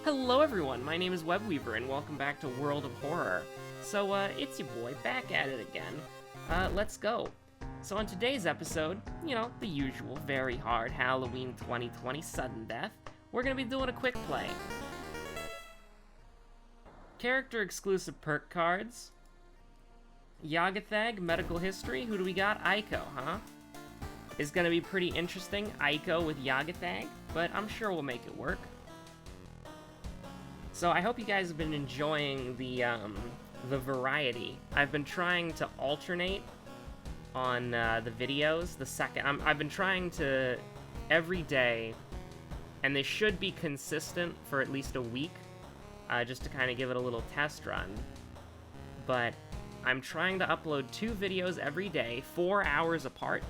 Hello everyone, my name is Webweaver and welcome back to World of Horror. So, it's your boy back at it again. Let's go. So on today's episode, the usual very hard Halloween 2020 sudden death, we're gonna be doing a quick play. Character exclusive perk cards. Yagathag, medical history, who do we got? Aiko, huh? It's gonna be pretty interesting, Aiko with Yagathag, but I'm sure we'll make it work. So I hope you guys have been enjoying the variety. I've been trying to alternate on the videos. I've been trying to every day, and they should be consistent for at least a week, just to kind of give it a little test run. But I'm trying to upload 2 videos every day, 4 hours apart.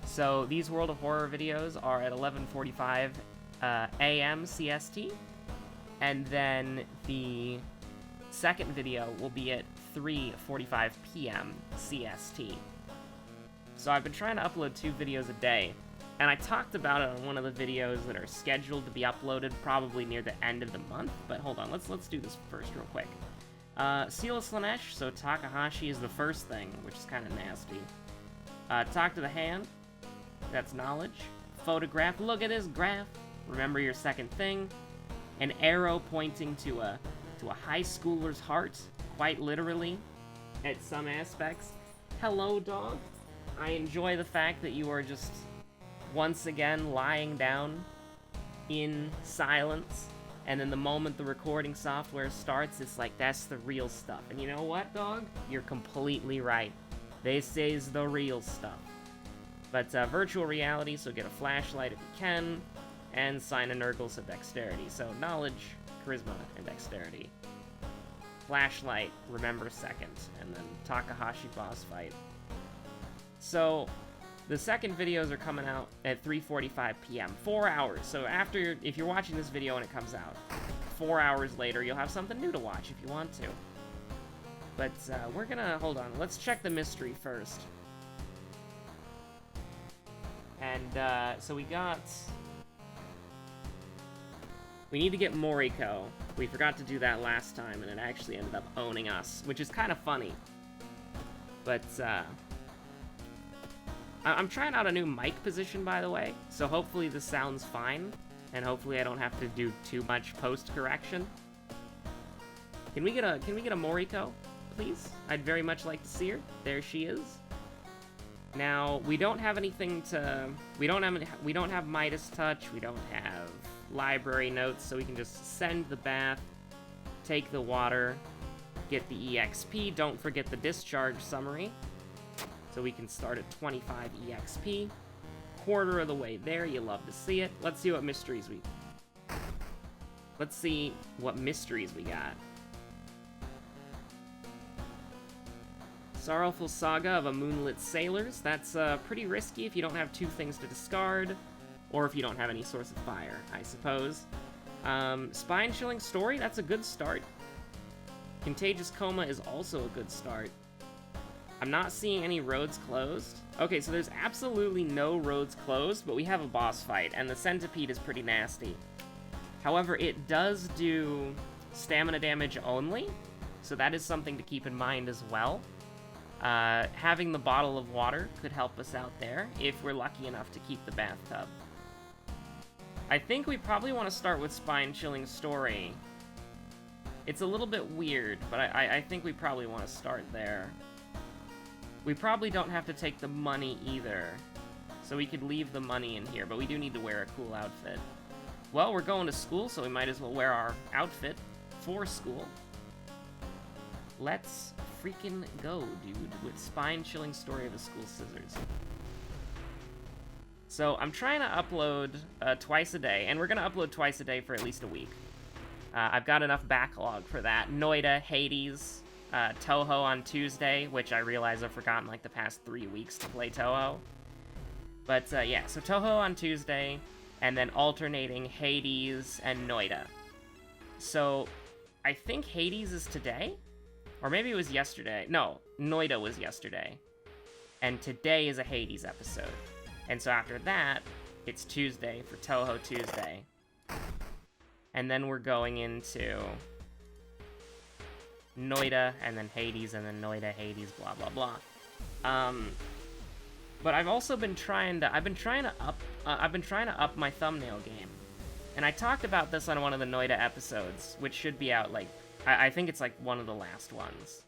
So these World of Horror videos are at 11:45 a.m. CST. And then the second video will be at 3:45 p.m. CST. So I've been trying to upload 2 videos a day, and I talked about it on one of the videos that are scheduled to be uploaded probably near the end of the month, but hold on, let's do this first real quick. Seal Slanesh, so Takahashi is the first thing, which is kind of nasty. Talk to the hand, that's knowledge. Photograph, look at this graph, remember your second thing. An arrow pointing to a high schooler's heart, quite literally, at some aspects. Hello, dog. I enjoy the fact that you are just, once again, lying down in silence, and then the moment the recording software starts, it's like, that's the real stuff. And you know what, dog? You're completely right. This is the real stuff. But virtual reality, so get a flashlight if you can, and sign a Nurgles of dexterity. So knowledge, charisma, and dexterity. Flashlight, remember second, and then Takahashi boss fight. So the second videos are coming out at 3:45 p.m. 4 hours. So if you're watching this video when it comes out, 4 hours later, you'll have something new to watch if you want to. But we're gonna, hold on, let's check the mystery first. And so we need to get Moriko. We forgot to do that last time, and it actually ended up owning us, which is kind of funny. But, I'm trying out a new mic position, by the way, so hopefully this sounds fine, and hopefully I don't have to do too much post-correction. Can we get a Moriko, please? I'd very much like to see her. There she is. Now, we don't have anything to... We don't have Midas Touch, we don't have library notes, so we can just send the bath, take the water, get the EXP, don't forget the discharge summary, so we can start at 25 EXP, quarter of the way there, you love to see it. Let's see what mysteries we got. Sorrowful Saga of a Moonlit Sailors, that's pretty risky if you don't have 2 things to discard, or if you don't have any source of fire, I suppose. Spine-chilling story, that's a good start. Contagious Coma is also a good start. I'm not seeing any roads closed. Okay, so there's absolutely no roads closed, but we have a boss fight, and the centipede is pretty nasty. However, it does do stamina damage only, so that is something to keep in mind as well. Having the bottle of water could help us out there, if we're lucky enough to keep the bathtub. I think we probably want to start with Spine-Chilling Story. It's a little bit weird, but I think we probably want to start there. We probably don't have to take the money either, so we could leave the money in here, but we do need to wear a cool outfit. Well, we're going to school, so we might as well wear our outfit for school. Let's freaking go, dude, with Spine-Chilling Story of a School Scissors. So I'm trying to upload twice a day, and we're going to upload twice a day for at least a week. I've got enough backlog for that. Noida, Hades, Touhou on Tuesday, which I realize I've forgotten like the past 3 weeks to play Touhou. But yeah, so Touhou on Tuesday, and then alternating Hades and Noida. So I think Hades is today, or maybe it was yesterday. No, Noida was yesterday. And today is a Hades episode. And so after that, it's Tuesday for Touhou Tuesday. And then we're going into Noida, and then Hades, and then Noida, Hades, blah, blah, blah. But I've also been trying to, I've been trying to up my thumbnail game. And I talked about this on one of the Noida episodes, which should be out, like, I think it's, like, one of the last ones.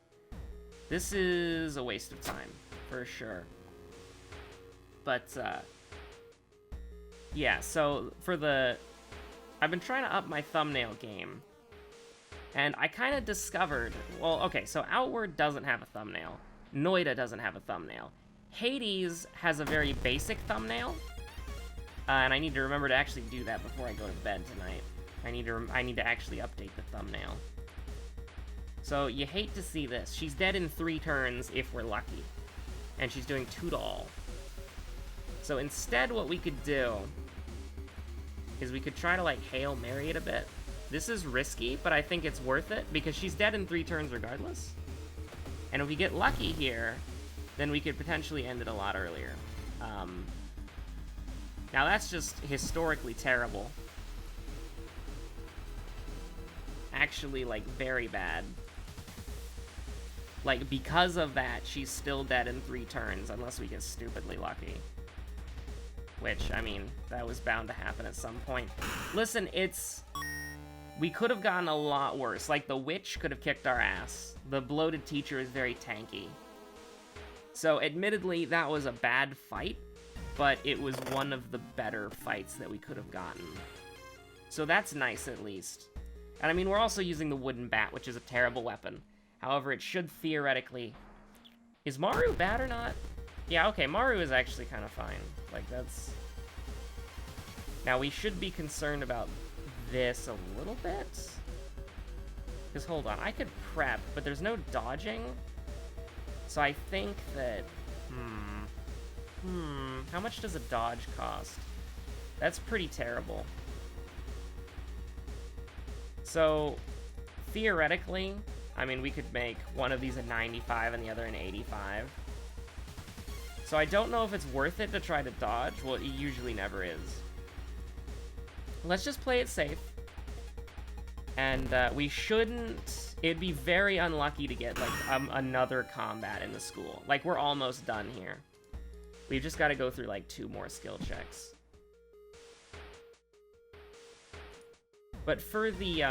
This is a waste of time, for sure. But, yeah, so, I've been trying to up my thumbnail game. And I kind of discovered, well, okay, so Outward doesn't have a thumbnail. Noida doesn't have a thumbnail. Hades has a very basic thumbnail. And I need to remember to actually do that before I go to bed tonight. I need to actually update the thumbnail. So, you hate to see this. She's dead in 3 turns if we're lucky. And she's doing 2 to all. So instead what we could do is we could try to, like, Hail Mary it a bit. This is risky, but I think it's worth it, because she's dead in 3 turns regardless. And if we get lucky here, then we could potentially end it a lot earlier. Now that's just historically terrible. Actually, like, very bad. Like, because of that, she's still dead in 3 turns, unless we get stupidly lucky. Which, I mean, that was bound to happen at some point. Listen, we could have gotten a lot worse. Like, the witch could have kicked our ass. The bloated teacher is very tanky. So, admittedly, that was a bad fight, but it was one of the better fights that we could have gotten. So that's nice, at least. And I mean, we're also using the wooden bat, which is a terrible weapon. However, it should theoretically... Is Maru bad or not? Yeah, okay, Maru is actually kind of fine. Like, that's... Now, we should be concerned about this a little bit. Because, hold on, I could prep, but there's no dodging. So I think that... How much does a dodge cost? That's pretty terrible. So, theoretically, I mean, we could make one of these a 95 and the other an 85. So I don't know if it's worth it to try to dodge. Well, it usually never is. Let's just play it safe. And we shouldn't... It'd be very unlucky to get, like, another combat in the school. Like, we're almost done here. We've just got to go through, like, 2 more skill checks. But for the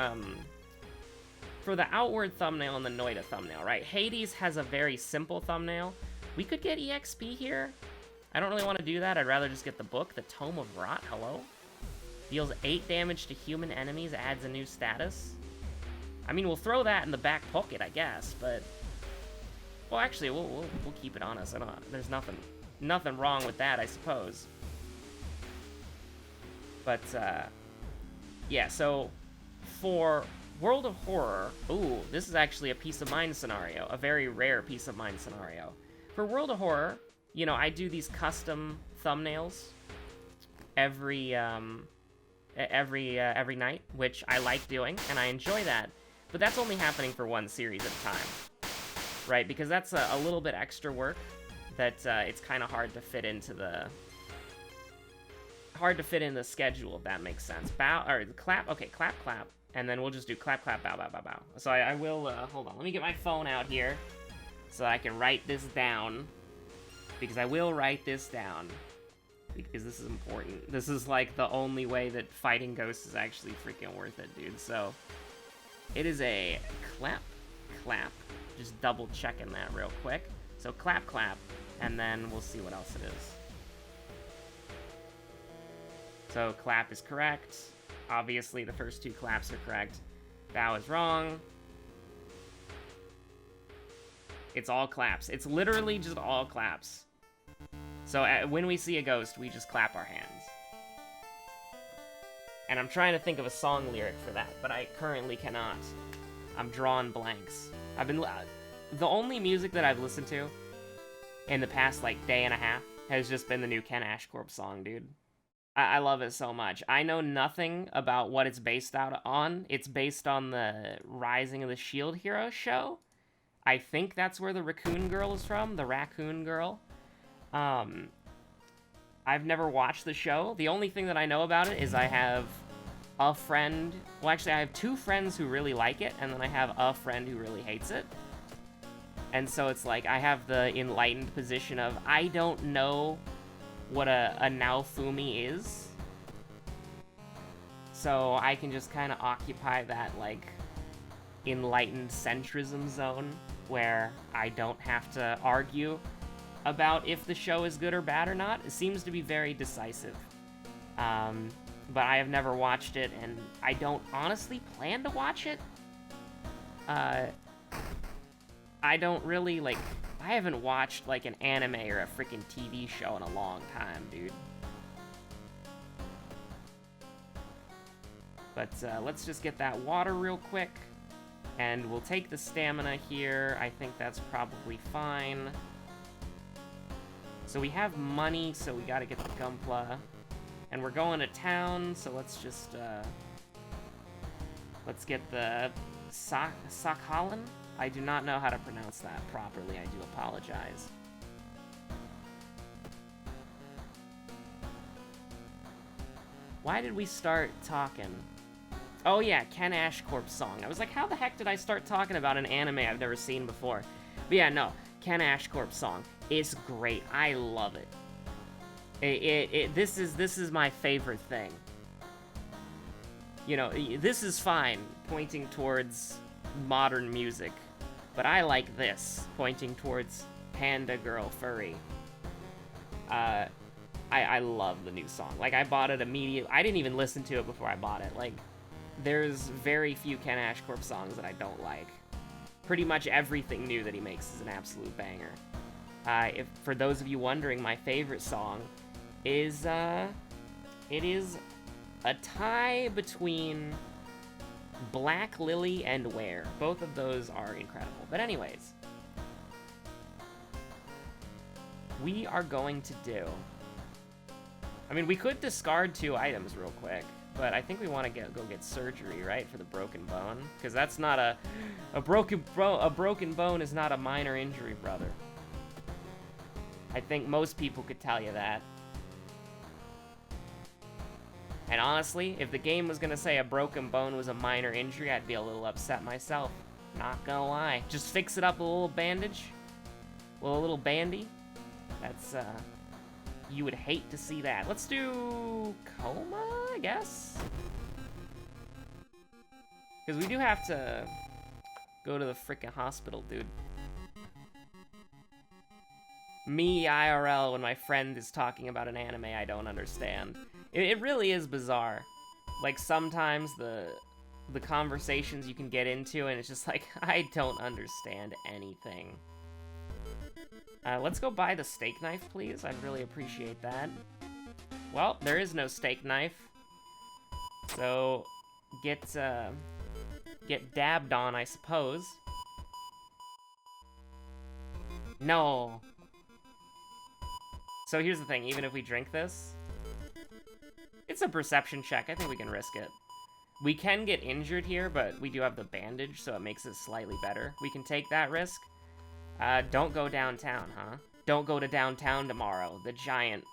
Outward thumbnail and the Noida thumbnail, right? Hades has a very simple thumbnail. We could get EXP here. I don't really want to do that. I'd rather just get the book. The Tome of Rot, hello? Deals 8 damage to human enemies, adds a new status. I mean, we'll throw that in the back pocket, I guess, but... Well, actually, we'll keep it on us. There's nothing wrong with that, I suppose. But, yeah, so for World of Horror... Ooh, this is actually a Peace of Mind scenario. A very rare Peace of Mind scenario. For World of Horror, you know, I do these custom thumbnails every night, which I like doing, and I enjoy that. But that's only happening for 1 series at a time, right? Because that's a little bit extra work that it's kind of hard to fit into the schedule, if that makes sense. Clap, okay, clap, clap, and then we'll just do clap, clap, bow, bow, bow, bow. So I will, hold on, let me get my phone out here so I can write this down, because I will write this down, because this is important. This is, like, the only way that fighting ghosts is actually freaking worth it, dude. So it is a clap, clap. Just double checking that real quick. So clap, clap, and then we'll see what else it is. So clap is correct. Obviously, the first 2 claps are correct. Bow is wrong. It's all claps. It's literally just all claps. So when we see a ghost, we just clap our hands. And I'm trying to think of a song lyric for that, but I currently cannot. I'm drawing blanks. The only music that I've listened to in the past, like, day and a half has just been the new Ken Ashcorp song, dude. I love it so much. I know nothing about what it's based out on. It's based on the Rising of the Shield Hero show. I think that's where the Raccoon Girl is from, the Raccoon Girl. I've never watched the show. The only thing that I know about it is I have a friend. Well, actually, I have 2 friends who really like it, and then I have a friend who really hates it. And so it's like, I have the enlightened position of, I don't know what a Naofumi is. So I can just kind of occupy that, like, enlightened centrism zone, where I don't have to argue about if the show is good or bad or not. It seems to be very decisive. But I have never watched it, and I don't honestly plan to watch it. I don't really, like, I haven't watched, like, an anime or a freaking TV show in a long time, dude. But let's just get that water real quick, and we'll take the stamina here. I think that's probably fine. So we have money, so we gotta get the Gunpla. And we're going to town, so let's just, let's get the Sakhalin? I do not know how to pronounce that properly, I do apologize. Why did we start talking? Oh yeah, Ken Ashcorp's song. I was like, how the heck did I start talking about an anime I've never seen before? But yeah, no, Ken Ashcorp's song is great. I love it. This is my favorite thing. You know, this is fine, pointing towards modern music, but I like this, pointing towards Panda Girl Furry. I love the new song. Like, I bought it immediately. I didn't even listen to it before I bought it. Like, there's very few Ken Ashcorp songs that I don't like. Pretty much everything new that he makes is an absolute banger. If for those of you wondering, my favorite song is, it is a tie between Black Lily and Where. Both of those are incredible. But anyways, we are going to do... I mean, we could discard 2 items real quick, but I think we want to go get surgery, right, for the broken bone? Because that's not a broken bone is not a minor injury, brother. I think most people could tell you that. And honestly, if the game was gonna say a broken bone was a minor injury, I'd be a little upset myself. Not gonna lie. Just fix it up with a little bandage. With a little bandy. That's, you would hate to see that. Let's do coma, I guess? Because we do have to go to the frickin' hospital, dude. Me, IRL, when my friend is talking about an anime I don't understand. It really is bizarre. Like, sometimes the conversations you can get into, and it's just like, I don't understand anything. Let's go buy the steak knife, please. I'd really appreciate that. Well, there is no steak knife. So, get dabbed on, I suppose. No. So here's the thing, even if we drink this, it's a perception check. I think we can risk it. We can get injured here, but we do have the bandage, so it makes it slightly better. We can take that risk. Don't go downtown, huh? Don't go to downtown tomorrow, the giant,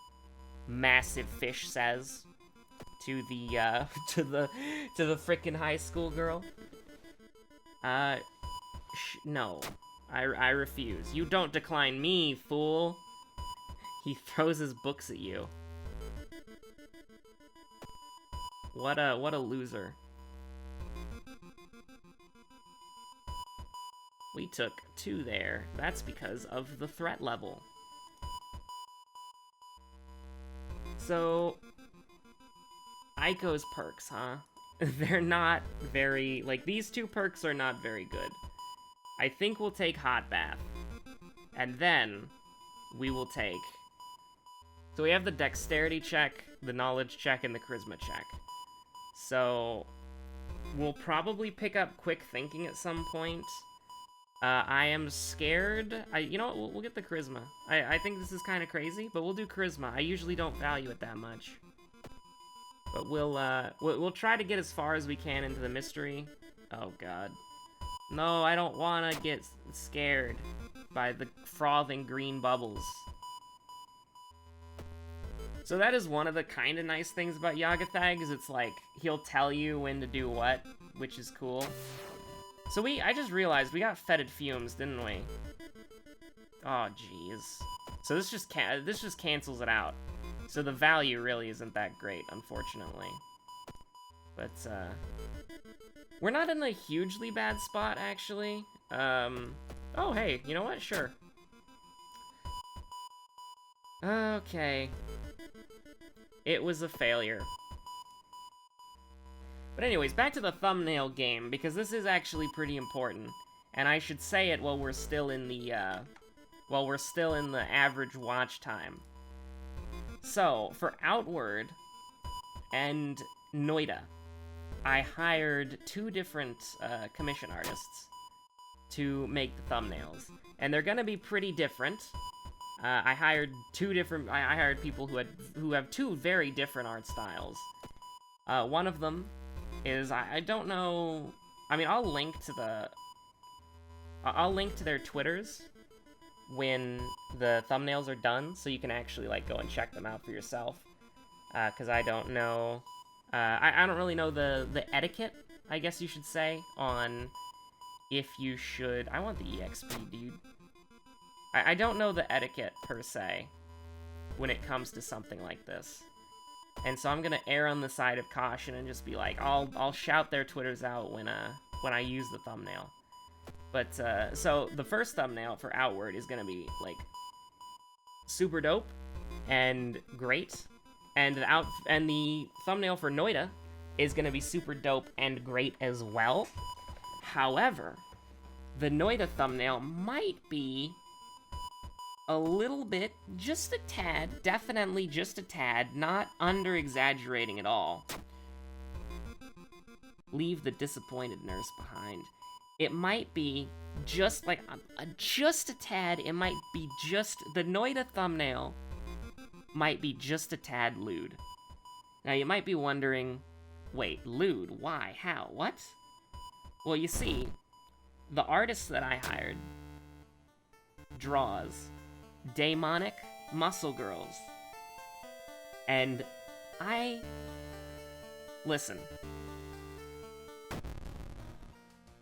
massive fish says to the, to the frickin' high school girl. No. I refuse. You don't decline me, fool. He throws his books at you. What a loser. We took 2 there. That's because of the threat level. So, Aiko's perks, huh? They're not very... Like, these 2 perks are not very good. I think we'll take Hot Bath. And then, we will take... So we have the Dexterity check, the Knowledge check, and the Charisma check. So, we'll probably pick up Quick Thinking at some point. I am scared. You know what? We'll get the Charisma. I think this is kind of crazy, but we'll do Charisma. I usually don't value it that much. But we'll try to get as far as we can into the mystery. Oh, God. No, I don't want to get scared by the frothing green bubbles. So that is one of the kind of nice things about Yagathag, is it's like, he'll tell you when to do what, which is cool. So I just realized we got fetid fumes, didn't we? Oh, jeez. So this just cancels it out. So the value really isn't that great, unfortunately. But, we're not in a hugely bad spot, actually. Oh, hey, you know what? Sure. Okay. It was a failure. But anyways, back to the thumbnail game, because this is actually pretty important. And I should say it while we're still in the, average watch time. So, for Outward and Noida, I hired 2 different commission artists to make the thumbnails. And they're gonna be pretty different. I hired people who have 2 very different art styles. One of them is, I don't know, I mean, I'll link to their Twitters when the thumbnails are done, so you can actually, like, go and check them out for yourself. Because I don't know, I don't really know the etiquette, I guess you should say, on if you should, I want the EXP, dude. I don't know the etiquette, per se, when it comes to something like this. And so I'm gonna err on the side of caution and just be like, I'll shout their Twitters out when I use the thumbnail. But, so the first thumbnail for Outward is gonna be, like, super dope and great. And the thumbnail for Noida is gonna be super dope and great as well. However, the Noida thumbnail might be a little bit, just a tad, definitely just a tad, not under-exaggerating at all. Leave the disappointed nurse behind. It might be just like, just a tad, it might be just, the Noida thumbnail might be just a tad lewd. Now you might be wondering, wait, lewd, why, how, what? Well, you see, the artist that I hired draws demonic muscle girls. And listen,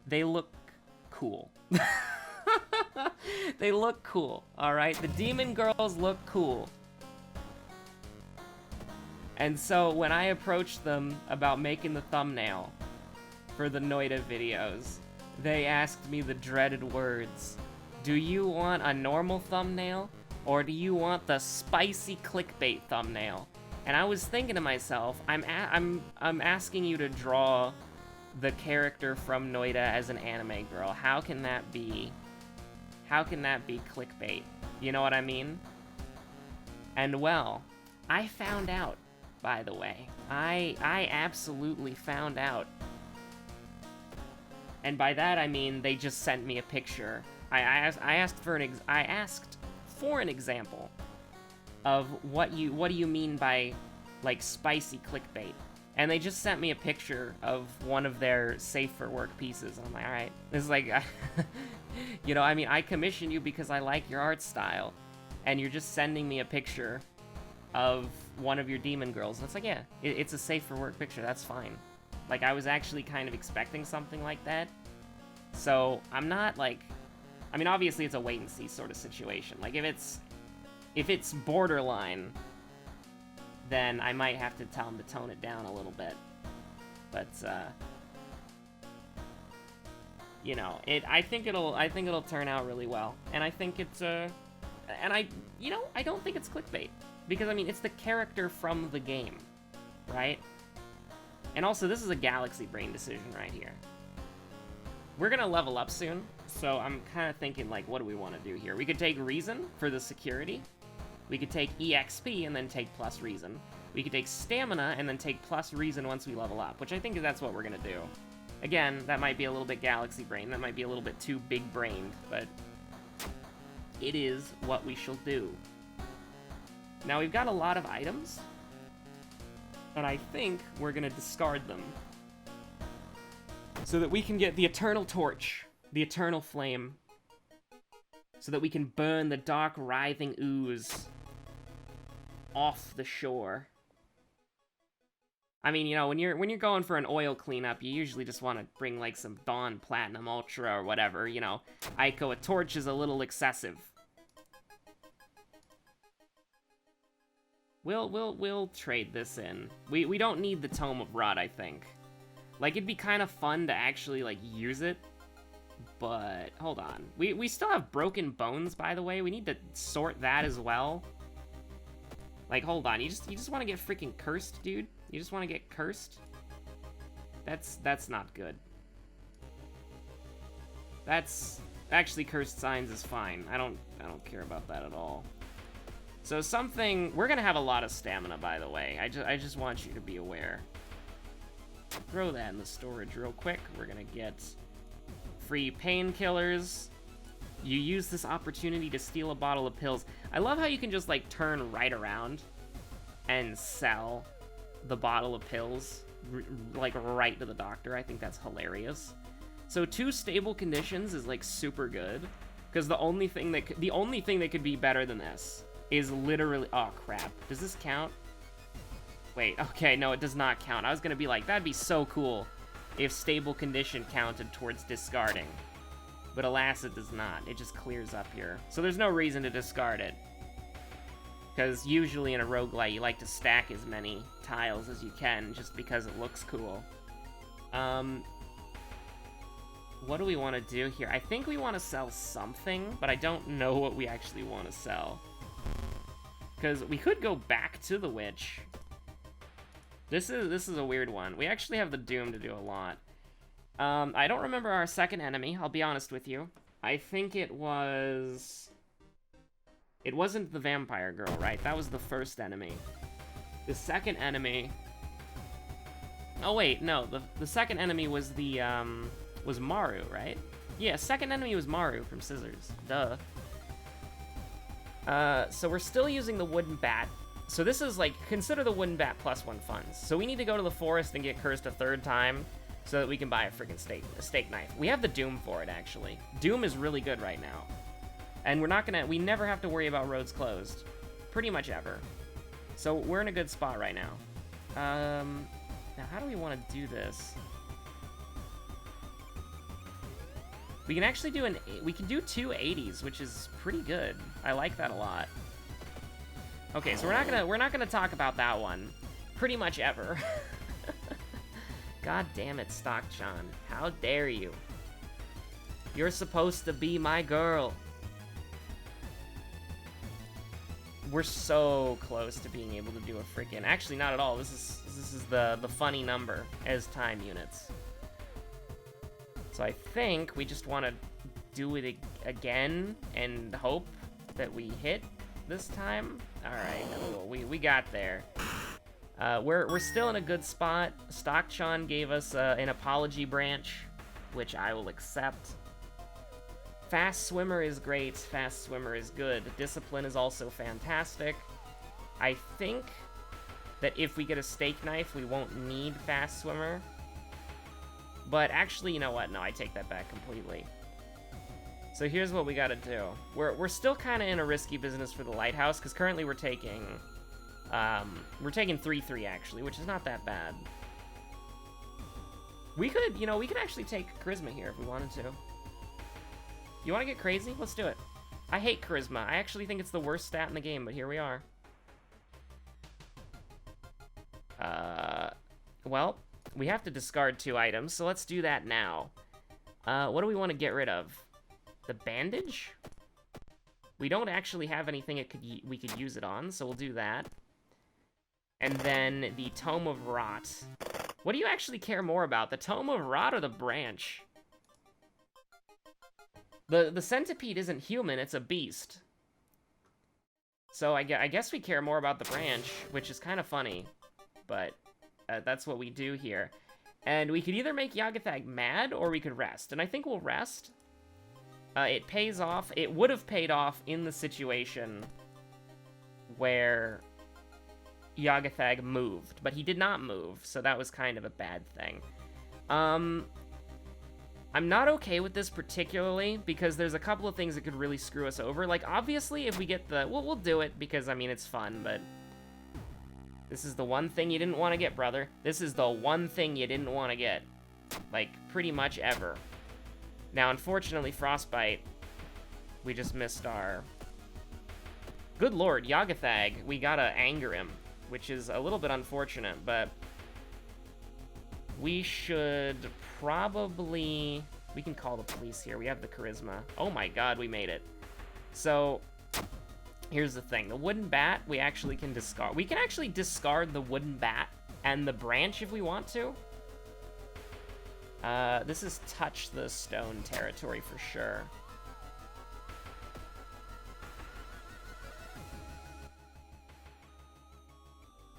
they look cool. They look cool, alright? The demon girls look cool. And so when I approached them about making the thumbnail for the Noida videos, they asked me the dreaded words. Do you want a normal thumbnail, or do you want the spicy clickbait thumbnail? And I was thinking to myself, I'm asking you to draw the character from Noida as an anime girl. How can that be clickbait? You know what I mean? And well, I found out, by the way. I absolutely found out. And by that I mean they just sent me a picture. I asked for an example of what do you mean by, like, spicy clickbait, and they just sent me a picture of one of their safe for work pieces, and I'm like, all right, this is like, you know, I mean, I commissioned you because I like your art style, and you're just sending me a picture of one of your demon girls, and it's like, yeah, it's a safe for work picture, that's fine. Like, I was actually kind of expecting something like that, so I'm not, like, I mean, obviously it's a wait-and-see sort of situation. Like, if it's borderline, then I might have to tell them to tone it down a little bit. But, you know, I think it'll turn out really well. And I think it's, and I don't think it's clickbait. Because, I mean, it's the character from the game, right? And also, this is a galaxy brain decision right here. We're gonna level up soon, so I'm kind of thinking, like, what do we want to do here? We could take Reason for the security. We could take EXP and then take plus Reason. We could take Stamina and then take plus Reason once we level up, which I think that's what we're gonna do. Again, that might be a little bit galaxy brain, that might be a little bit too big-brained, but it is what we shall do. Now, we've got a lot of items, and I think we're gonna discard them so that we can get the Eternal Torch, the Eternal Flame, so that we can burn the dark, writhing ooze off the shore. I mean, you know, when you're going for an oil cleanup, you usually just want to bring like some Dawn Platinum Ultra or whatever, you know. Ico, a torch is a little excessive. We'll trade this in. We don't need the Tome of Rot, I think. Like, it'd be kind of fun to actually, like, use it. But, hold on. We still have Broken Bones, by the way. We need to sort that as well. Like, hold on. You just want to get freaking cursed, dude? You just want to get cursed? That's not good. That's... Actually, Cursed Signs is fine. I don't care about that at all. So something... We're gonna have a lot of stamina, by the way. I just want you to be aware. Throw that in the storage real quick. We're gonna get free painkillers. You use this opportunity to steal a bottle of pills. I love how you can just, like, turn right around and sell the bottle of pills, like, right to the doctor. I think that's hilarious. So 2 stable conditions is, like, super good, because the only thing that could be better than this is literally... Oh, crap. Does this count? Wait, okay, no, it does not count. I was gonna be like, that'd be so cool if stable condition counted towards discarding. But alas, it does not. It just clears up here. So there's no reason to discard it. Because usually in a roguelite, you like to stack as many tiles as you can, just because it looks cool. What do we want to do here? I think we want to sell something, but I don't know what we actually want to sell. Because we could go back to the witch. This is a weird one. We actually have the Doom to do a lot. I don't remember our second enemy, I'll be honest with you. I think it was... It wasn't the vampire girl, right? That was the first enemy. The second enemy... Oh wait, no, the second enemy was the, was Maru, right? Yeah, second enemy was Maru from Scissors. Duh. So we're still using the wooden bat. So this is like, consider the wooden bat +1 funds. So we need to go to the forest and get cursed a 3rd time so that we can buy a freaking steak knife. We have the Doom for it, actually. Doom is really good right now. And we never have to worry about roads closed. Pretty much ever. So we're in a good spot right now. Now how do we want to do this? We can actually do we can do 2 80s, which is pretty good. I like that a lot. Okay, so we're not gonna talk about that one pretty much ever. God damn it, Stock John. How dare you? You're supposed to be my girl. We're so close to being able to do a freaking... Actually, not at all. This is the funny number as time units. So I think we just want to do it again and hope that we hit this time. All right, cool. We got there. We're still in a good spot. Stockchan gave us an apology branch, which I will accept. Fast Swimmer is great. Fast Swimmer is good. Discipline is also fantastic. I think that if we get a steak knife, we won't need Fast Swimmer. But actually, you know what? No, I take that back completely. So here's what we gotta do. We're still kind of in a risky business for the lighthouse, because currently we're taking 3-3 actually, which is not that bad. We could, you know, we could actually take charisma here if we wanted to. You want to get crazy? Let's do it. I hate charisma. I actually think it's the worst stat in the game, but here we are. Well, we have to discard 2 items, so let's do that now. What do we want to get rid of? The bandage? We don't actually have anything we could use it on, so we'll do that. And then the Tome of Rot. What do you actually care more about, the Tome of Rot or the branch? The centipede isn't human, it's a beast. So I guess we care more about the branch, which is kind of funny. But that's what we do here. And we could either make Yagathag mad, or we could rest. And I think we'll rest. It pays off. It would have paid off in the situation where Yagathag moved. But he did not move, so that was kind of a bad thing. I'm not okay with this particularly, because there's a couple of things that could really screw us over. Like, obviously, if we get the... Well, we'll do it, because, I mean, it's fun, but... This is the one thing you didn't want to get, brother. This is the one thing you didn't want to get. Like, pretty much ever. Now, unfortunately, Frostbite, we just missed our... Good lord, Yagathag, we gotta anger him, which is a little bit unfortunate, but... We should probably... We can call the police here. We have the charisma. Oh my god, we made it. So... Here's the thing, the wooden bat we actually can discard. We can actually discard the wooden bat and the branch if we want to. This is touch the stone territory for sure.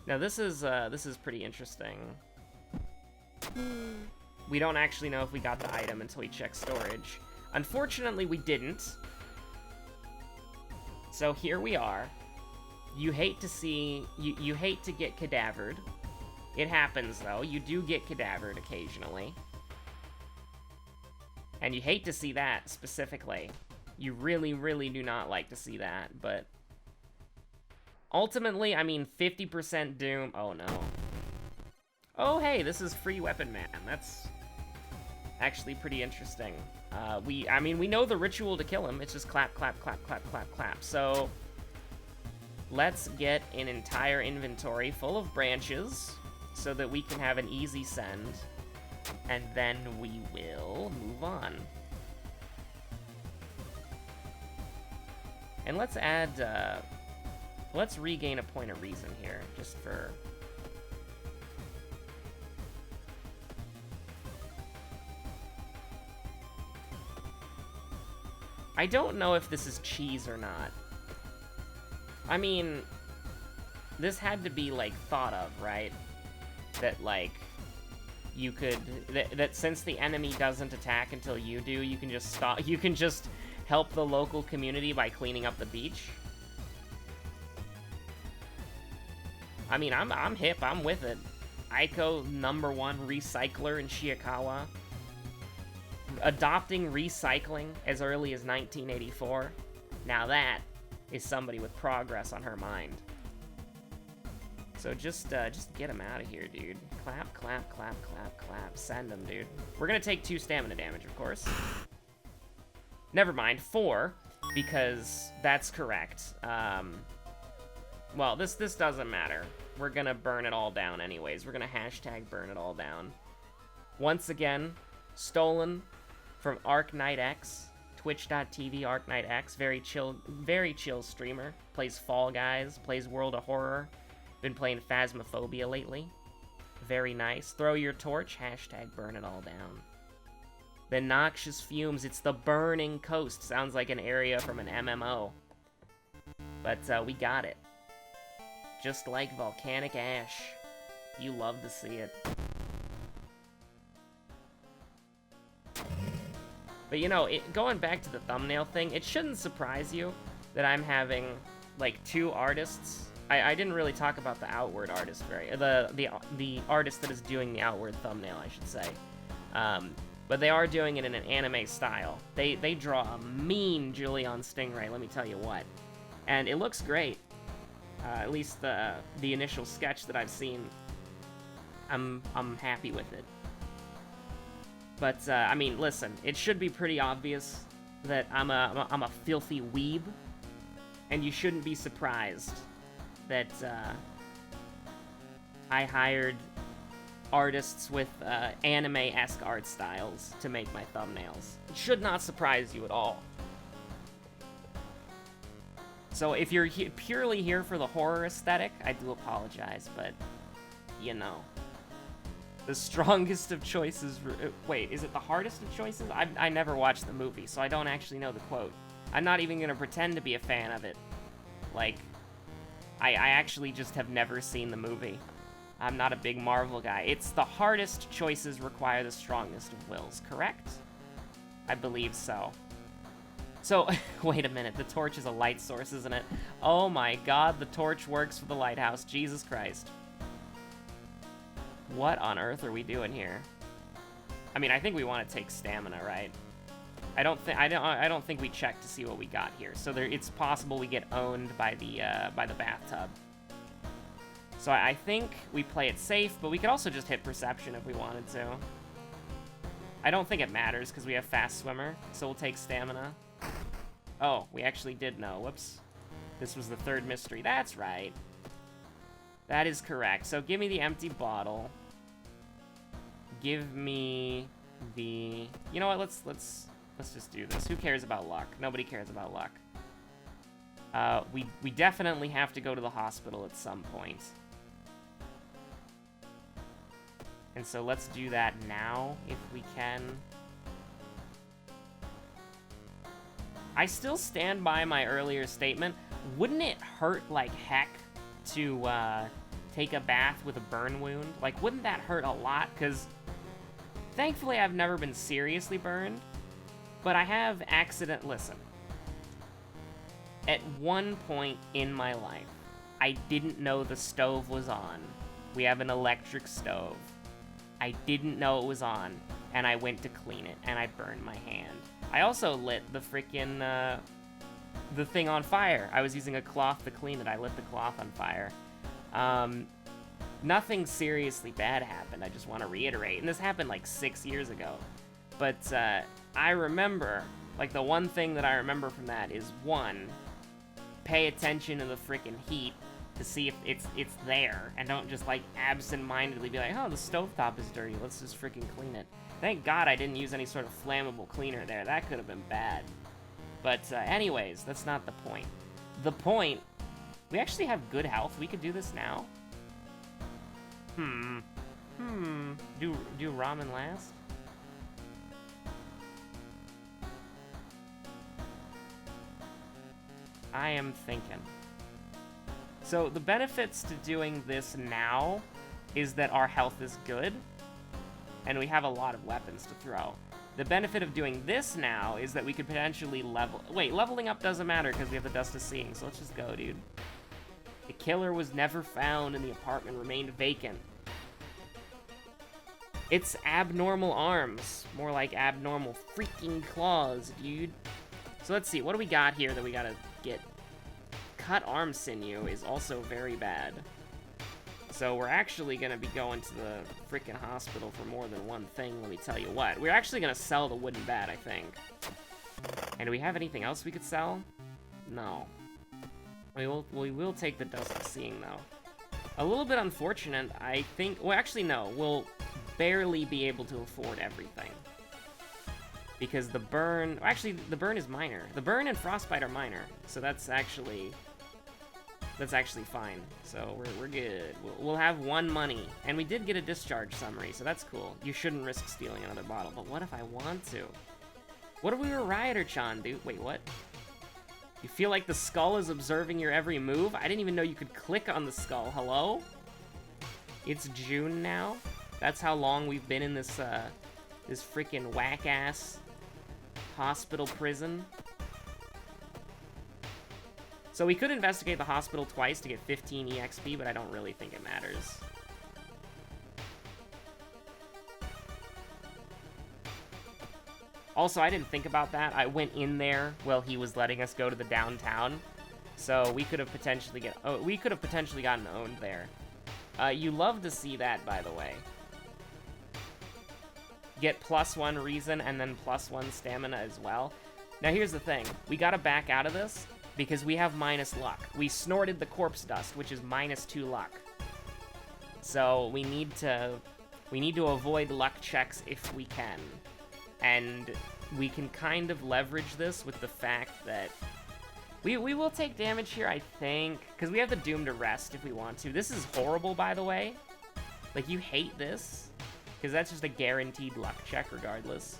Now this is pretty interesting. We don't actually know if we got the item until we check storage. Unfortunately, we didn't. So here we are. You hate to see, you hate to get cadavered. It happens though, you do get cadavered occasionally. And you hate to see that specifically. You really, really do not like to see that, but... Ultimately, I mean, 50% doom, oh no. Oh hey, this is Free Weapon Man, that's actually pretty interesting. I mean, we know the ritual to kill him. It's just clap, clap, clap, clap, clap, clap. So, let's get an entire inventory full of branches so that we can have an easy send. And then we will move on. And let's add, let's regain a point of reason here, just for... I don't know if this is cheese or not. I mean, this had to be, like, thought of, right? That, like, you could... That since the enemy doesn't attack until you do, you can just stop... You can just help the local community by cleaning up the beach. I mean, I'm hip. I'm with it. Aiko, #1 recycler in Shiikawa. Adopting recycling as early as 1984. Now that is somebody with progress on her mind. So just get him out of here, dude. Clap, clap, clap, clap, clap. Send him, dude. We're gonna take 2 stamina damage, of course. Never mind, 4, because that's correct. Well, this doesn't matter. We're gonna burn it all down anyways. We're gonna hashtag burn it all down. Once again, stolen from ArcKnightX, twitch.tv ArcKnightX, very chill streamer, plays Fall Guys, plays World of Horror, been playing Phasmophobia lately, very nice. Throw your torch, hashtag burn it all down. The noxious fumes, it's the burning coast, sounds like an area from an MMO, but we got it. Just like volcanic ash, you love to see it. But you know, going back to the thumbnail thing, it shouldn't surprise you that I'm having, like, 2 artists. I didn't really talk about the Outward artist the artist that is doing the Outward thumbnail, I should say. But they are doing it in an anime style. They draw a mean Julian Stingray, let me tell you what. And it looks great. At least the initial sketch that I've seen, I'm happy with it. But, I mean, listen, it should be pretty obvious that I'm a filthy weeb, and you shouldn't be surprised that, I hired artists with, anime-esque art styles to make my thumbnails. It should not surprise you at all. So if you're purely here for the horror aesthetic, I do apologize, but, you know. The strongest of choices... Wait, is it the hardest of choices? I never watched the movie, so I don't actually know the quote. I'm not even gonna pretend to be a fan of it. Like, I actually just have never seen the movie. I'm not a big Marvel guy. It's the hardest choices require the strongest of wills, correct? I believe so. So, wait a minute, the torch is a light source, isn't it? Oh my god, the torch works for the lighthouse. Jesus Christ. What on earth are we doing here? I mean, I think we want to take stamina, right? I don't think we checked to see what we got here. So it's possible we get owned by the bathtub. So I think we play it safe, but we could also just hit perception if we wanted to. I don't think it matters because we have fast swimmer, so we'll take stamina. Oh, we actually did know. Whoops. This was the third mystery. That's right. That is correct. So give me the empty bottle. Give me the... You know what? Let's just do this. Who cares about luck? Nobody cares about luck. We definitely have to go to the hospital at some point. And so let's do that now, if we can. I still stand by my earlier statement. Wouldn't it hurt like heck to take a bath with a burn wound? Like, wouldn't that hurt a lot? Because thankfully I've never been seriously burned, but I have listen. At one point in my life, I didn't know the stove was on. We have an electric stove. I didn't know it was on, and I went to clean it, and I burned my hand. I also lit the freaking, the thing on fire. I was using a cloth to clean it. I lit the cloth on fire. Nothing seriously bad happened, I just want to reiterate. And this happened like 6 years ago. But I remember, like the one thing that I remember from that is, one, pay attention to the freaking heat to see if it's there, and don't just like absent-mindedly be like, oh, the stovetop is dirty, let's just freaking clean it. Thank God I didn't use any sort of flammable cleaner there. That could have been bad. But anyways, that's not the point. The point, we actually have good health. We could do this now. Do ramen last? I am thinking. So the benefits to doing this now is that our health is good, and we have a lot of weapons to throw. The benefit of doing this now is that we could potentially leveling up doesn't matter because we have the Dust of Seeing, so let's just go, dude. The killer was never found and the apartment remained vacant. It's abnormal arms, more like abnormal freaking claws, dude. So let's see, what do we got here that we gotta get? Cut arm sinew is also very bad. So we're actually gonna be going to the freaking hospital for more than one thing, let me tell you what. We're actually gonna sell the wooden bat, I think. And do we have anything else we could sell? No. We will take the Dust of Seeing, though. A little bit unfortunate, I think. Well, actually, no. We'll barely be able to afford everything. Because the burn... Actually, the burn is minor. The burn and frostbite are minor. So that's actually fine. So we're good. We'll have one money. And we did get a discharge summary, so that's cool. You shouldn't risk stealing another bottle. But what if I want to? What if we were Rioter-chan, dude? Wait, what? You feel like the skull is observing your every move? I didn't even know you could click on the skull. Hello? It's June now? That's how long we've been in this, this freaking whack-ass hospital prison. So we could investigate the hospital twice to get 15 EXP, but I don't really think it matters. Also, I didn't think about that. I went in there while he was letting us go to the downtown, so we could have potentially gotten owned there. You love to see that, by the way. Get +1 reason and then +1 stamina as well. Now here's the thing. We gotta back out of this because we have minus luck. We snorted the corpse dust, which is -2 luck. So we need to avoid luck checks if we can. And we can kind of leverage this with the fact that we will take damage here, I think, because we have the Doom to Rest if we want to. This is horrible, by the way. Like, you hate this, because that's just a guaranteed luck check regardless.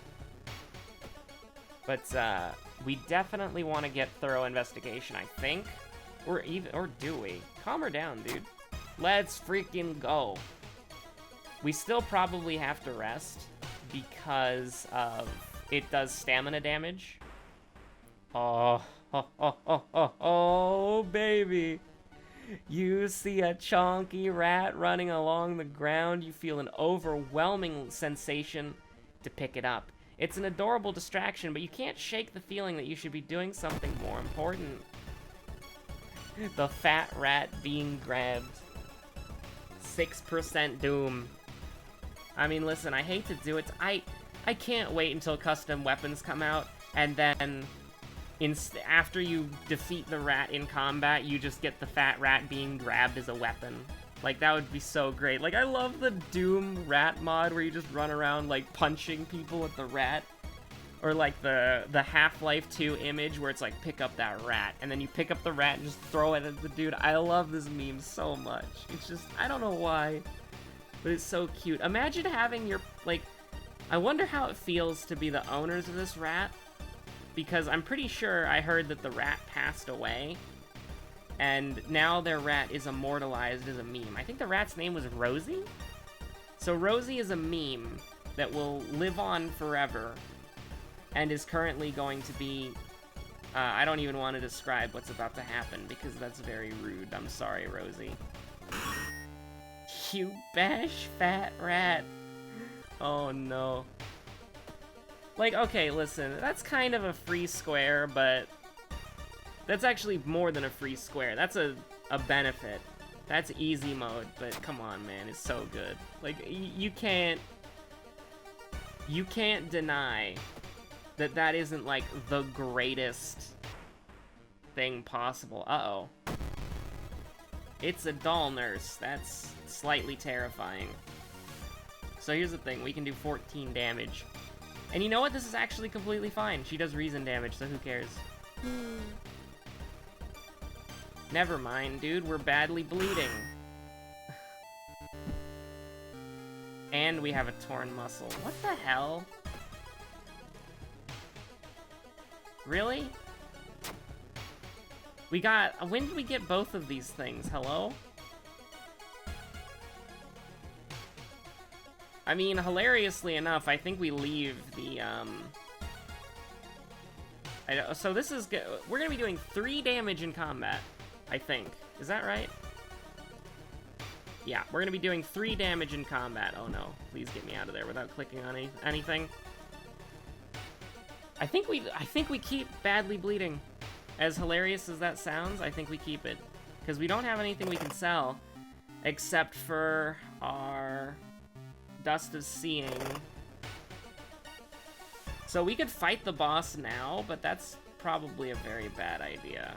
But we definitely want to get thorough investigation, I think. Or do we? Calm her down, dude. Let's freaking go. We still probably have to rest because of it does stamina damage. Oh, baby. You see a chonky rat running along the ground, you feel an overwhelming sensation to pick it up. It's an adorable distraction, but you can't shake the feeling that you should be doing something more important. The fat rat being grabbed. 6% Doom. I mean, listen, I hate to do it. I can't wait until custom weapons come out, and then after you defeat the rat in combat, you just get the fat rat being grabbed as a weapon. Like, that would be so great. Like, I love the Doom rat mod where you just run around, like, punching people with the rat. Or, like, the Half-Life 2 image where it's like, pick up that rat. And then you pick up the rat and just throw it at the dude. I love this meme so much. It's just, I don't know why, but it's so cute. Imagine having your, like, I wonder how it feels to be the owners of this rat. Because I'm pretty sure I heard that the rat passed away. And now their rat is immortalized as a meme. I think the rat's name was Rosie? So Rosie is a meme that will live on forever and is currently going to be... I don't even want to describe what's about to happen because that's very rude. I'm sorry, Rosie. You bash fat rat. Oh no. Like, okay, listen, that's kind of a free square, but... That's actually more than a free square. That's a benefit. That's easy mode, but come on, man, it's so good. Like, you can't deny that that isn't, like, the greatest thing possible. Uh-oh. It's a doll nurse. That's slightly terrifying. So here's the thing. We can do 14 damage. And you know what? This is actually completely fine. She does reason damage, so who cares? Never mind, dude. We're badly bleeding. And we have a torn muscle. What the hell? Really? We got... When did we get both of these things? Hello? I mean, hilariously enough, I think we leave the, so this is... We're gonna be doing 3 damage in combat, I think. Is that right? Yeah, we're gonna be doing 3 damage in combat. Oh no, please get me out of there without clicking on anything. I think we keep badly bleeding. As hilarious as that sounds, I think we keep it. Because we don't have anything we can sell, except for our Dust of Seeing. So we could fight the boss now, but that's probably a very bad idea.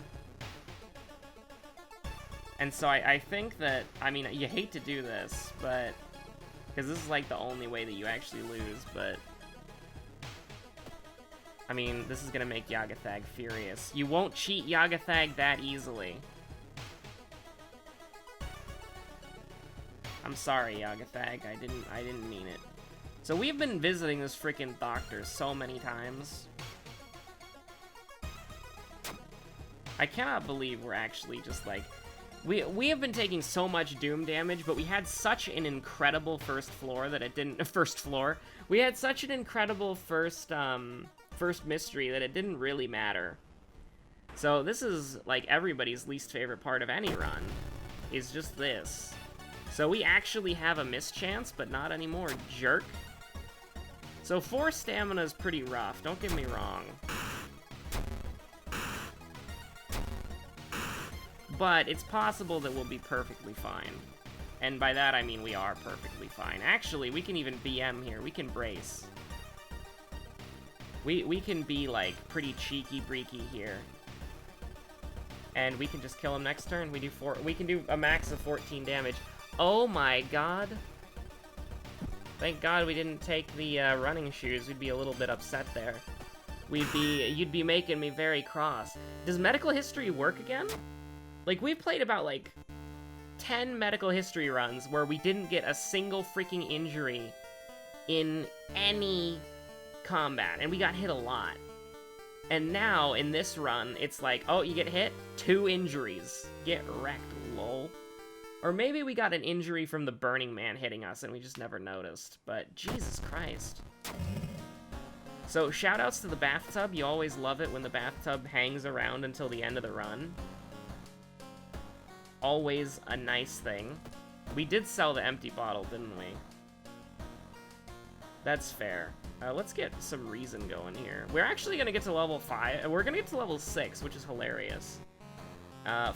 And so I think that, I mean, you hate to do this, but... Because this is like the only way that you actually lose, but... I mean, this is gonna make Yagathag furious. You won't cheat Yagathag that easily. I'm sorry, Yagathag. I didn't mean it. So we've been visiting this freaking doctor so many times. I cannot believe we're actually just like... We have been taking so much Doom damage, but we had such an incredible first floor that it didn't... First floor? We had such an incredible first mystery that it didn't really matter. So this is, like, everybody's least favorite part of any run, is just this. So we actually have a mischance, but not anymore, jerk. So 4 stamina is pretty rough, don't get me wrong. But it's possible that we'll be perfectly fine. And by that I mean we are perfectly fine. Actually, we can even BM here, we can brace. We can be, like, pretty cheeky-breaky here. And we can just kill him next turn. We can do a max of 14 damage. Oh my god. Thank god we didn't take the running shoes. We'd be a little bit upset there. You'd be making me very cross. Does medical history work again? Like, we've played about, like, 10 medical history runs where we didn't get a single freaking injury in any combat, and we got hit a lot. And now, in this run, it's like, oh, you get hit? 2 injuries. Get wrecked, lol. Or maybe we got an injury from the Burning Man hitting us and we just never noticed. But, Jesus Christ. So, shoutouts to the bathtub. You always love it when the bathtub hangs around until the end of the run. Always a nice thing. We did sell the empty bottle, didn't we? That's fair. Let's get some reason going here. We're actually gonna get to level 5. We're gonna get to level 6, which is hilarious.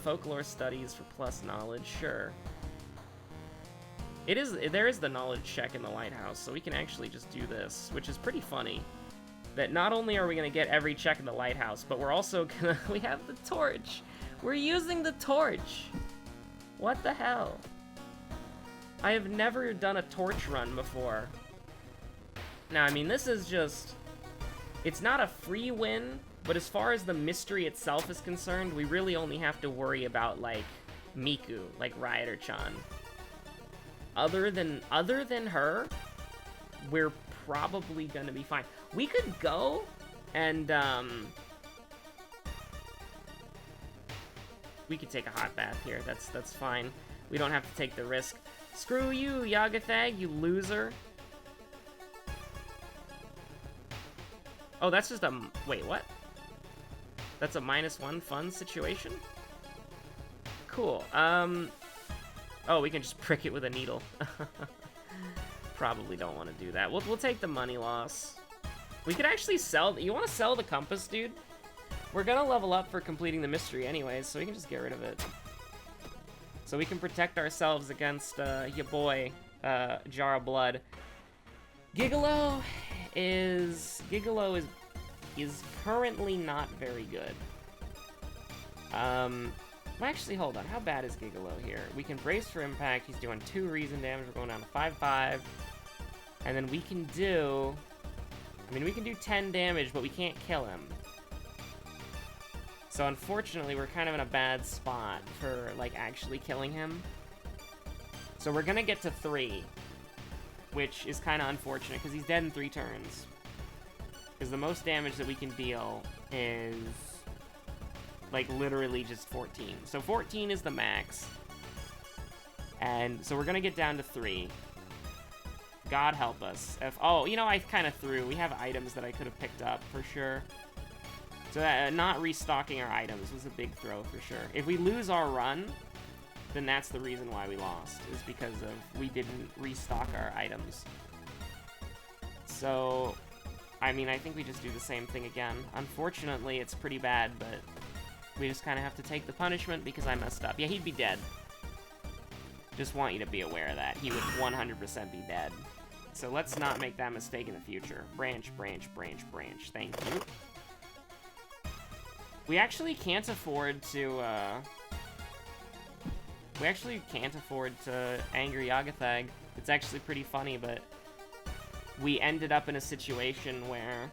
Folklore studies for plus knowledge, sure. There is the knowledge check in the lighthouse, so we can actually just do this, which is pretty funny. That not only are we gonna get every check in the lighthouse, but we're also gonna, we have the torch. We're using the torch. What the hell? I have never done a torch run before. Now, I mean, this is just, it's not a free win, but as far as the mystery itself is concerned, we really only have to worry about, like, Miku, like Rioter-chan. Other than her, we're probably gonna be fine. We could go and, we could take a hot bath here. That's fine. We don't have to take the risk. Screw you, Yagathag, you loser. Oh, that's just a... Wait, what? That's a -1 fun situation? Cool. Oh, we can just prick it with a needle. Probably don't want to do that. We'll take the money loss. We could actually sell... You want to sell the compass, dude? We're gonna level up for completing the mystery anyways, so we can just get rid of it. So we can protect ourselves against your boy, Jar of Blood. Gigolo is currently not very good. Well, actually, hold on. How bad is Gigolo here? We can brace for impact. He's doing 2 reason damage. We're going down to 5/5. And then we can do... I mean, we can do 10 damage, but we can't kill him. So unfortunately, we're kind of in a bad spot for, like, actually killing him. So we're gonna get to 3, which is kind of unfortunate, because he's dead in 3 turns. Because the most damage that we can deal is, like, literally just 14. So 14 is the max. And so we're gonna get down to 3. God help us. Oh, you know, I kind of threw. We have items that I could have picked up, for sure. So that, not restocking our items was a big throw, for sure. If we lose our run, then that's the reason why we lost, is because of we didn't restock our items. So, I mean, I think we just do the same thing again. Unfortunately, it's pretty bad, but we just kind of have to take the punishment because I messed up. Yeah, he'd be dead. Just want you to be aware of that. He would 100% be dead. So let's not make that mistake in the future. Branch, branch, branch, branch. Thank you. We actually can't afford to, anger Yagathag. It's actually pretty funny, but we ended up in a situation where,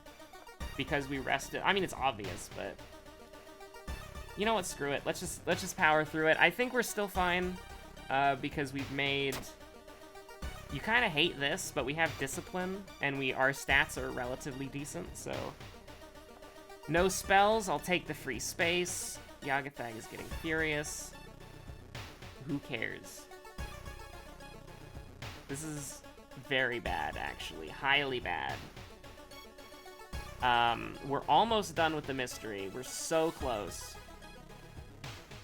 because we rested... I mean, it's obvious, but... You know what, screw it. Let's just power through it. I think we're still fine, because we've made... You kind of hate this, but we have discipline, and our stats are relatively decent, so... No spells, I'll take the free space. Yagathag is getting furious. Who cares? This is very bad, actually. Highly bad. We're almost done with the mystery. We're so close.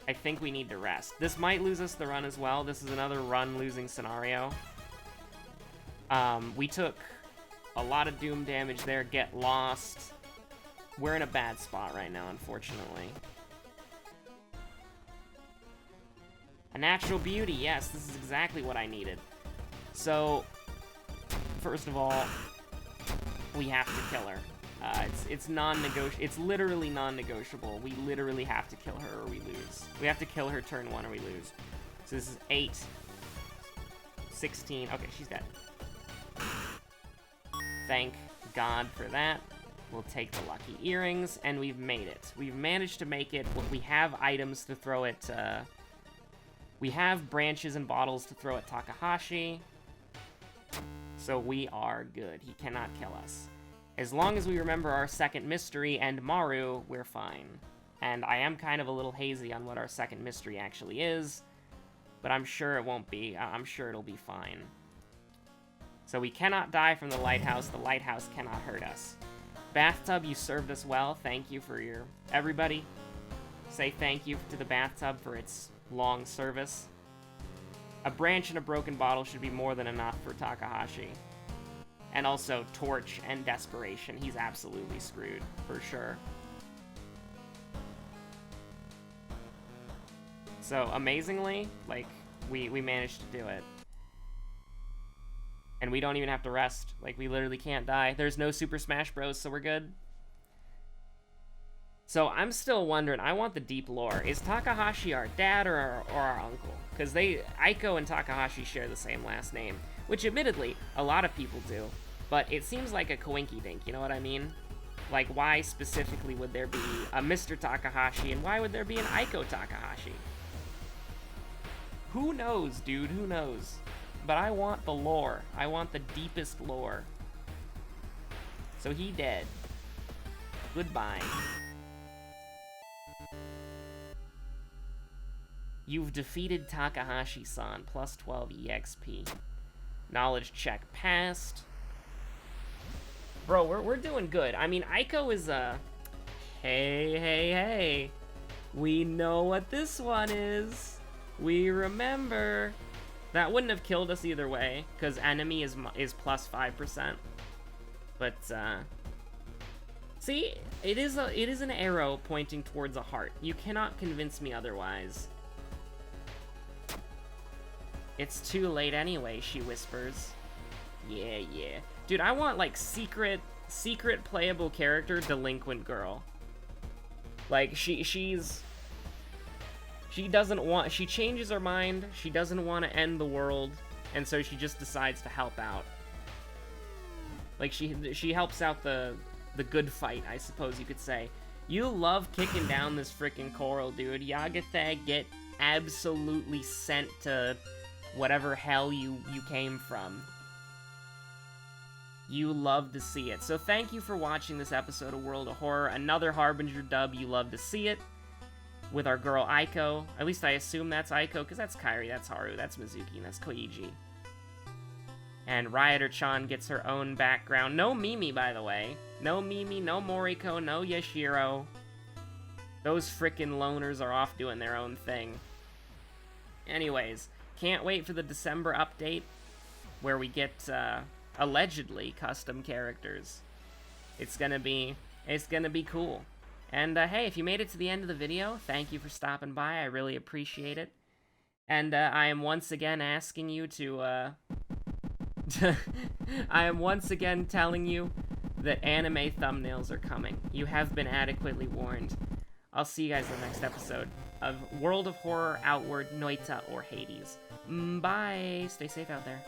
I think we need to rest. This might lose us the run as well. This is another run-losing scenario. We took a lot of doom damage there. Get lost. We're in a bad spot right now, unfortunately. A natural beauty, yes, this is exactly what I needed. So, first of all, we have to kill her. It's non-negotiable. It's literally non-negotiable. We literally have to kill her or we lose. We have to kill her turn 1 or we lose. So this is 8, 16. Okay, she's dead. Thank God for that. We'll take the lucky earrings, and we've made it. We've managed to make it. We have items to throw at, we have branches and bottles to throw at Takahashi. So we are good. He cannot kill us. As long as we remember our second mystery and Maru, we're fine. And I am kind of a little hazy on what our second mystery actually is, but I'm sure it won't be. I'm sure it'll be fine. So we cannot die from the lighthouse. The lighthouse cannot hurt us. Bathtub, you served us well. Thank you for your... Everybody, say thank you to the bathtub for its long service. A branch and a broken bottle should be more than enough for Takahashi. And also torch and desperation. He's absolutely screwed, for sure. So, amazingly, like, we managed to do it. And we don't even have to rest. Like, we literally can't die. There's no Super Smash Bros, so we're good. So I'm still wondering, I want the deep lore. Is Takahashi our dad or our uncle? Because Aiko and Takahashi share the same last name, which admittedly, a lot of people do. But it seems like a coinky-dink, you know what I mean? Like, why specifically would there be a Mr. Takahashi, and why would there be an Aiko Takahashi? Who knows, dude, who knows? But I want the lore. I want the deepest lore. So he dead. Goodbye. You've defeated Takahashi-san, plus 12 EXP. Knowledge check passed. Bro, we're doing good. I mean, Aiko is hey. We know what this one is. We remember. That wouldn't have killed us either way, because enemy is plus 5%. But, see, it is an arrow pointing towards a heart. You cannot convince me otherwise. It's too late anyway, she whispers. Yeah. Dude, I want, like, secret playable character delinquent girl. Like, she changes her mind, she doesn't want to end the world, and so she just decides to help out. Like, she helps out the good fight, I suppose you could say. You love kicking down this freaking coral, dude. Yagatha get absolutely sent to whatever hell you came from. You love to see it. So thank you for watching this episode of World of Horror. Another Harbinger dub, you love to see it. With our girl Aiko. At least I assume that's Aiko, because that's Kairi, that's Haru, that's Mizuki, and that's Koichi. And Rioter-chan gets her own background. No Mimi, by the way. No Mimi, no Moriko, no Yashiro. Those frickin' loners are off doing their own thing. Anyways, can't wait for the December update, where we get, allegedly custom characters. It's gonna be cool. And, hey, if you made it to the end of the video, thank you for stopping by. I really appreciate it. And, I am once again asking you to, I am once again telling you that anime thumbnails are coming. You have been adequately warned. I'll see you guys in the next episode of World of Horror Outward, Noita, or Hades. Bye! Stay safe out there.